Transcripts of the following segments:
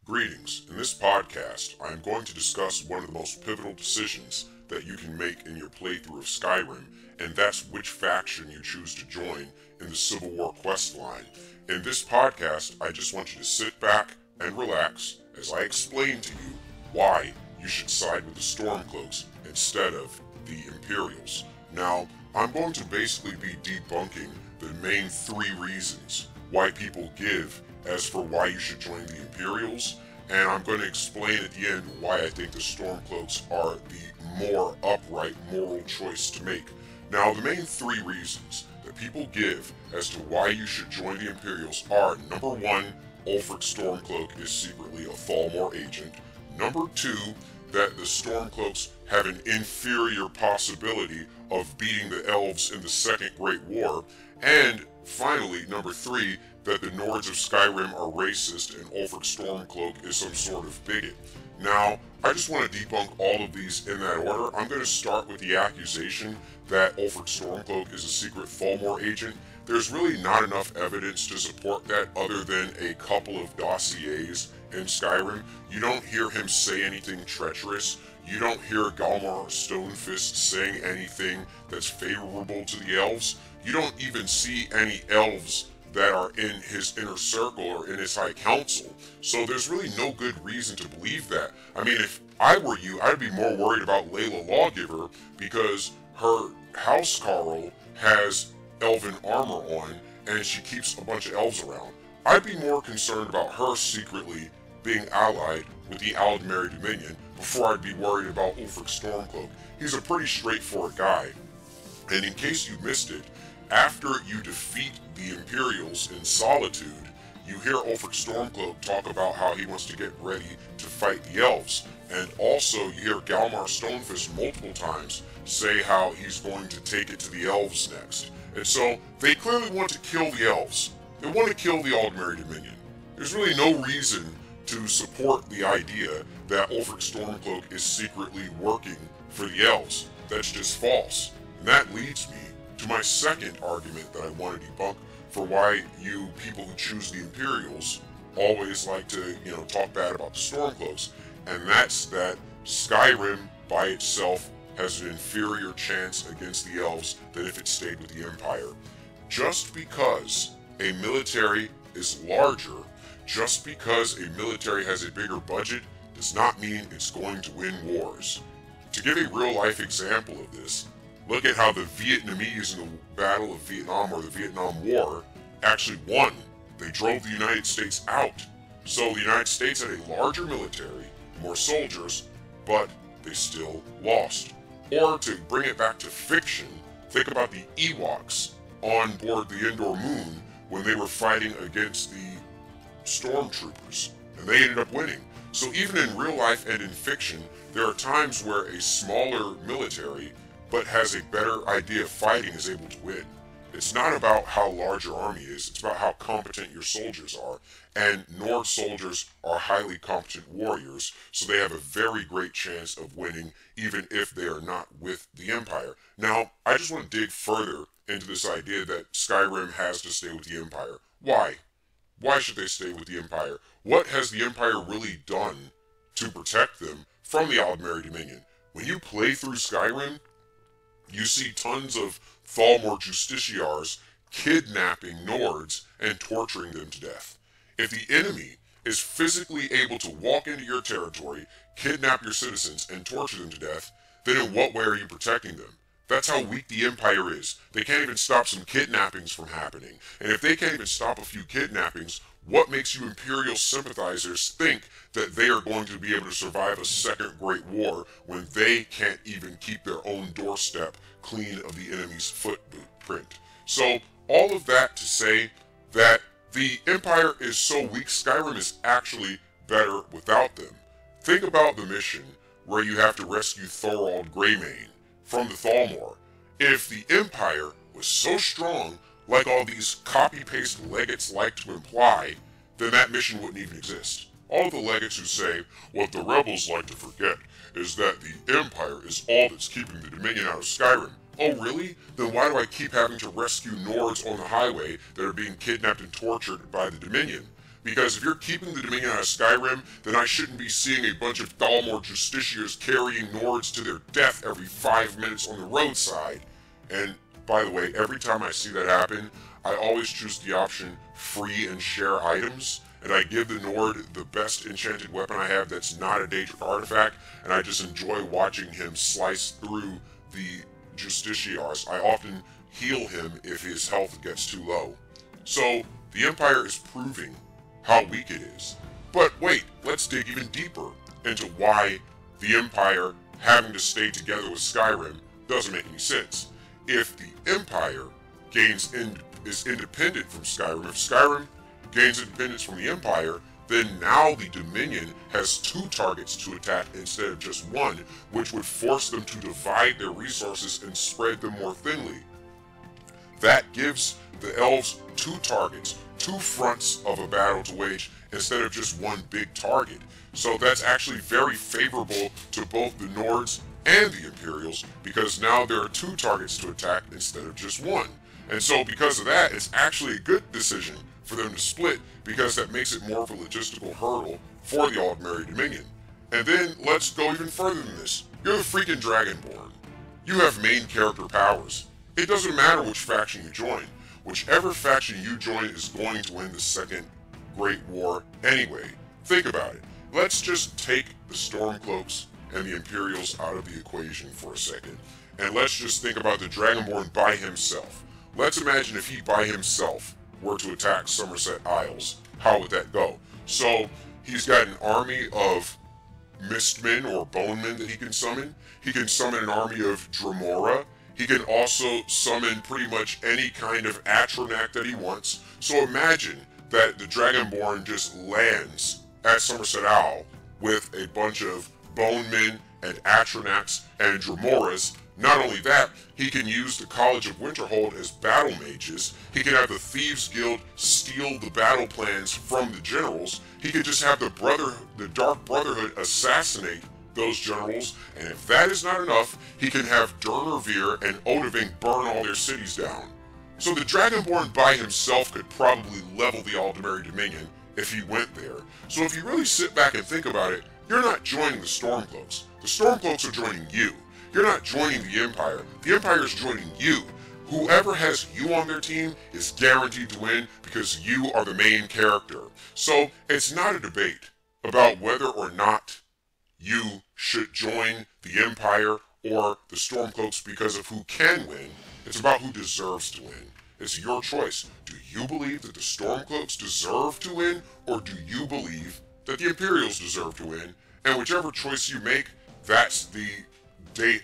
Greetings. In this podcast, I am going to discuss one of the most pivotal decisions that you can make in your playthrough of Skyrim, and that's which faction you choose to join in the Civil War quest line. In this podcast, I just want you to sit back and relax as I explain to you why you should side with the StormCloaks instead of the Imperials. Now, I'm going to basically be debunking the main three reasons why people give as for why you should join the Imperials, and I'm going to explain at the end why I think the StormCloaks are the more upright moral choice to make. Now, the main three reasons that people give as to why you should join the Imperials are: number one, Ulfric Stormcloak is secretly a Thalmor agent; number two, that the Stormcloaks have an inferior possibility of beating the Elves in the Second Great War; and finally, number three, that the Nords of Skyrim are racist and Ulfric Stormcloak is some sort of bigot. Now, I just want to debunk all of these in that order. I'm going to start with the accusation that Ulfric Stormcloak is a secret Thalmor agent. There's really not enough evidence to support that other than a couple of dossiers in Skyrim. You don't hear him say anything treacherous. You don't hear Galmar Stonefist saying anything that's favorable to the Elves. You don't even see any Elves that are in his inner circle or in his high council. So there's really no good reason to believe that. I mean, if I were you, I'd be more worried about Layla Lawgiver because her housecarl has elven armor on and she keeps a bunch of elves around. I'd be more concerned about her secretly being allied with the Aldmeri Dominion before I'd be worried about Ulfric Stormcloak. He's a pretty straightforward guy. And in case you missed it, after you defeat the Imperials in Solitude, you hear Ulfric Stormcloak talk about how he wants to get ready to fight the Elves. And also you hear Galmar Stonefist multiple times say how he's going to take it to the Elves next. And so they clearly want to kill the Elves. They want to kill the Aldmeri Dominion. There's really no reason to support the idea that Ulfric Stormcloak is secretly working for the Elves. That's just false. And that leads me to my second argument that I want to debunk for why you people who choose the Imperials always like to, talk bad about the Stormcloaks. And that's that Skyrim by itself has an inferior chance against the Elves than if it stayed with the Empire. Just because a military is larger, just because a military has a bigger budget, does not mean it's going to win wars. To give a real-life example of this, look at how the Vietnamese in the Battle of Vietnam or the Vietnam War actually won. They drove the United States out. So the United States had a larger military, more soldiers, but they still lost. Or to bring it back to fiction, think about the Ewoks on board the Endor Moon when they were fighting against the stormtroopers, and they ended up winning. So even in real life and in fiction, there are times where a smaller military but has a better idea of fighting is able to win. It's not about how large your army is, it's about how competent your soldiers are. And Nord soldiers are highly competent warriors, so they have a very great chance of winning even if they are not with the Empire. Now, I just want to dig further into this idea that Skyrim has to stay with the Empire. Why? Why should they stay with the Empire? What has the Empire really done to protect them from the Aldmeri Dominion? When you play through Skyrim, you see tons of Thalmor justiciars kidnapping Nords and torturing them to death. If the enemy is physically able to walk into your territory, kidnap your citizens, and torture them to death, then in what way are you protecting them? That's how weak the Empire is. They can't even stop some kidnappings from happening. And if they can't even stop a few kidnappings, what makes you Imperial sympathizers think that they are going to be able to survive a Second Great War when they can't even keep their own doorstep clean of the enemy's footprint? So, all of that to say that the Empire is so weak, Skyrim is actually better without them. Think about the mission where you have to rescue Thorald Greymane from the Thalmor. If the Empire was so strong, like all these copy-paste legates like to imply, then that mission wouldn't even exist. All of the legates who say, what the rebels like to forget is that the Empire is all that's keeping the Dominion out of Skyrim. Oh really? Then why do I keep having to rescue Nords on the highway that are being kidnapped and tortured by the Dominion? Because if you're keeping the Dominion out of Skyrim, then I shouldn't be seeing a bunch of Thalmor Justiciars carrying Nords to their death every 5 minutes on the roadside. And, by the way, every time I see that happen, I always choose the option free and share items, and I give the Nord the best enchanted weapon I have that's not a Daedric artifact, and I just enjoy watching him slice through the Justiciars. I often heal him if his health gets too low. So, the Empire is proving how weak it is. But wait, let's dig even deeper into why the Empire having to stay together with Skyrim doesn't make any sense. If the Empire is independent from Skyrim, if Skyrim gains independence from the Empire, then now the Dominion has 2 targets to attack instead of just 1, which would force them to divide their resources and spread them more thinly. That gives the elves 2 targets, 2 fronts of a battle to wage instead of just 1 big target. So that's actually very favorable to both the Nords and the Imperials, because now there are 2 targets to attack instead of just 1. And so because of that, it's actually a good decision for them to split, because that makes it more of a logistical hurdle for the Aldmeri Dominion. And then let's go even further than this. You're the freaking Dragonborn. You have main character powers. It doesn't matter which faction you join. Whichever faction you join is going to win the Second Great War anyway. Think about it. Let's just take the StormCloaks and the Imperials out of the equation for a second, and let's just think about the Dragonborn by himself. Let's imagine if he by himself were to attack Somerset Isles. How would that go? So, he's got an army of Mistmen or Bonemen that he can summon. He can summon an army of Dremora. He can also summon pretty much any kind of Atronach that he wants. So imagine that the Dragonborn just lands at Somerset Isle with a bunch of Bonemen and Atronachs and Dremoras. Not only that, he can use the College of Winterhold as battle mages. He can have the Thieves Guild steal the battle plans from the generals. He could just have the Dark Brotherhood assassinate those generals, and if that is not enough, he can have Durnervir and Odahviing burn all their cities down. So the Dragonborn by himself could probably level the Aldmeri Dominion if he went there. So if you really sit back and think about it, you're not joining the StormCloaks. The StormCloaks are joining you. You're not joining the Empire. The Empire is joining you. Whoever has you on their team is guaranteed to win because you are the main character. So it's not a debate about whether or not you should join the Empire or the StormCloaks because of who can win. It's about who deserves to win. It's your choice. Do you believe that the StormCloaks deserve to win, or do you believe that the Imperials deserve to win? And whichever choice you make, that's the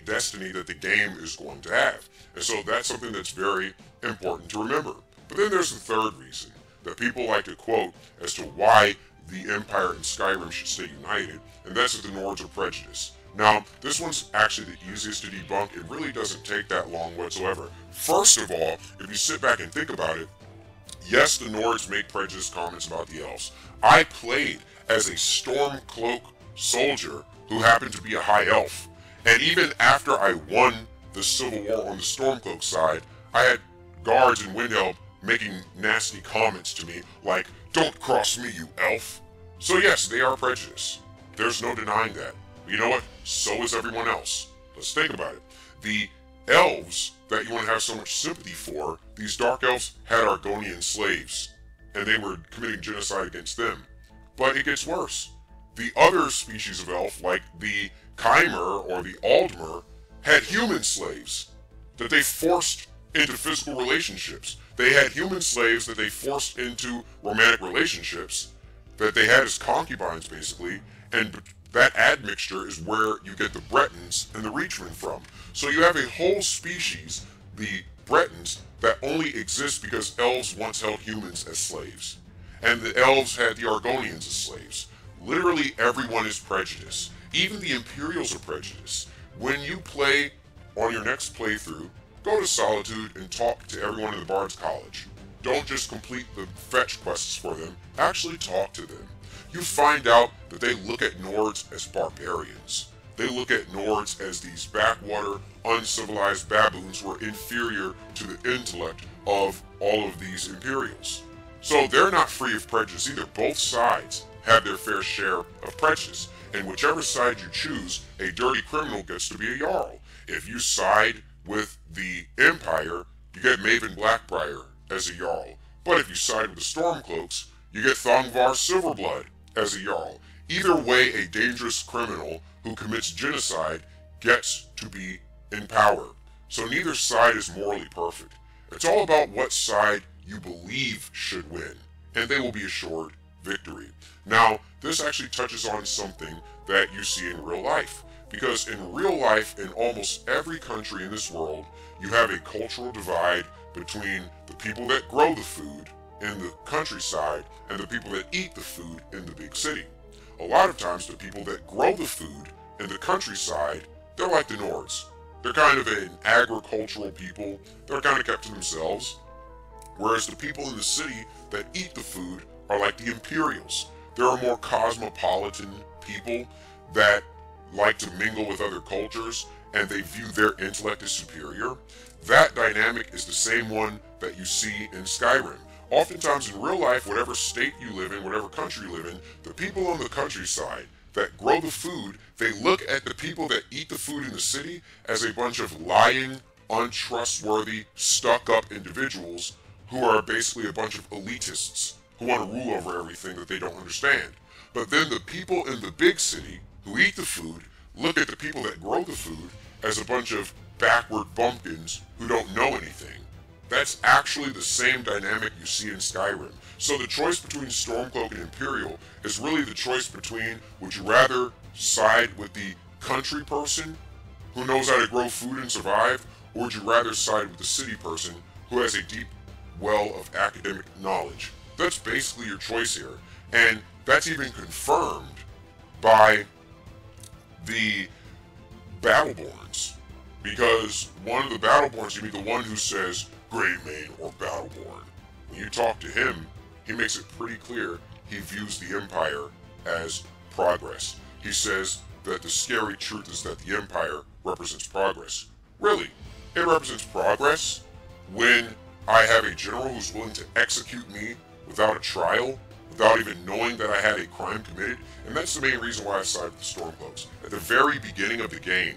destiny that the game is going to have. And so that's something that's very important to remember. But then there's the third reason that people like to quote as to why the Empire and Skyrim should stay united, and that's that the Nords are prejudiced. Now, this one's actually the easiest to debunk. It really doesn't take that long whatsoever. First of all, if you sit back and think about it, yes, the Nords make prejudiced comments about the elves. I played as a Stormcloak soldier who happened to be a high elf. And even after I won the Civil War on the Stormcloak side, I had guards in Windhelm making nasty comments to me like, "Don't cross me, you elf." So yes, they are prejudiced. There's no denying that. But you know what? So is everyone else. Let's think about it. The elves that you want to have so much sympathy for, these dark elves had Argonian slaves, and they were committing genocide against them. But it gets worse. The other species of elf, like the Chimer or the Aldmer, had human slaves that they forced into physical relationships. They had human slaves that they forced into romantic relationships that they had as concubines, basically, and that admixture is where you get the Bretons and the Reachmen from. So you have a whole species, the Bretons, that only exist because elves once held humans as slaves. And the elves had the Argonians as slaves. Literally everyone is prejudiced. Even the Imperials are prejudiced. When you play on your next playthrough, go to Solitude and talk to everyone in the Bard's College. Don't just complete the fetch quests for them, actually talk to them. You find out that they look at Nords as barbarians. They look at Nords as these backwater, uncivilized baboons who are inferior to the intellect of all of these Imperials. So they're not free of prejudice either. Both sides have their fair share of prejudice. And whichever side you choose, a dirty criminal gets to be a Jarl. If you side with the Empire, you get Maven Blackbriar as a Jarl. But if you side with the Stormcloaks, you get Thongvar Silverblood as a Jarl. Either way, a dangerous criminal who commits genocide gets to be in power. So neither side is morally perfect. It's all about what side you believe should win, and they will be assured victory. Now, this actually touches on something that you see in real life, because in real life, in almost every country in this world, you have a cultural divide between the people that grow the food in the countryside and the people that eat the food in the big city. A lot of times, the people that grow the food in the countryside, they're like the Nords. They're kind of an agricultural people. They're kind of kept to themselves. Whereas the people in the city that eat the food are like the Imperials. There are more cosmopolitan people that like to mingle with other cultures, and they view their intellect as superior. That dynamic is the same one that you see in Skyrim. Oftentimes in real life, whatever state you live in, whatever country you live in, the people on the countryside that grow the food, they look at the people that eat the food in the city as a bunch of lying, untrustworthy, stuck-up individuals who are basically a bunch of elitists who want to rule over everything that they don't understand. But then the people in the big city who eat the food look at the people that grow the food as a bunch of backward bumpkins who don't know anything. That's actually the same dynamic you see in Skyrim. So the choice between Stormcloak and Imperial is really the choice between, would you rather side with the country person who knows how to grow food and survive, or would you rather side with the city person who has a deep well of academic knowledge? That's basically your choice here. And that's even confirmed by the Battleborns. Because one of the Battleborns, you mean the one who says Greymane or Battleborn. When you talk to him, he makes it pretty clear he views the Empire as progress. He says that the scary truth is that the Empire represents progress. Really, it represents progress when I have a general who's willing to execute me without a trial, without even knowing that I had a crime committed. And that's the main reason why I side with the Stormcloaks. At the very beginning of the game,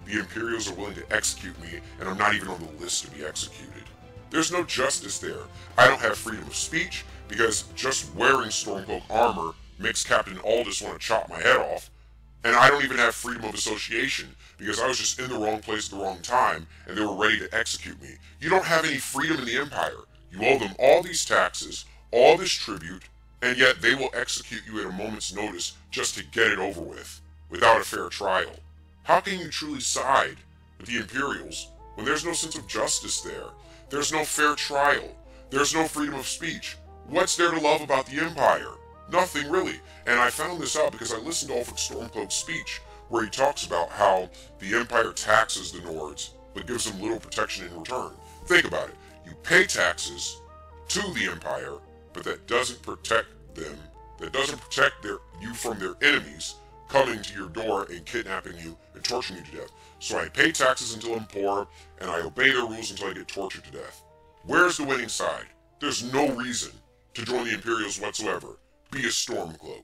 the Imperials are willing to execute me, and I'm not even on the list to be executed. There's no justice there. I don't have freedom of speech, because just wearing Stormcloak armor makes Captain Aldous want to chop my head off. And I don't even have freedom of association, because I was just in the wrong place at the wrong time, and they were ready to execute me. You don't have any freedom in the Empire. You owe them all these taxes, all this tribute, and yet they will execute you at a moment's notice just to get it over with, without a fair trial. How can you truly side with the Imperials when there's no sense of justice there? There's no fair trial. There's no freedom of speech. What's there to love about the Empire? Nothing really. And I found this out because I listened to Ulfric Stormcloak's speech, where he talks about how the Empire taxes the Nords, but gives them little protection in return. Think about it. You pay taxes to the Empire, but that doesn't protect them. That doesn't protect you from their enemies coming to your door and kidnapping you and torturing you to death. So I pay taxes until I'm poor, and I obey their rules until I get tortured to death. Where's the winning side? There's no reason to join the Imperials whatsoever. Be a Stormcloak.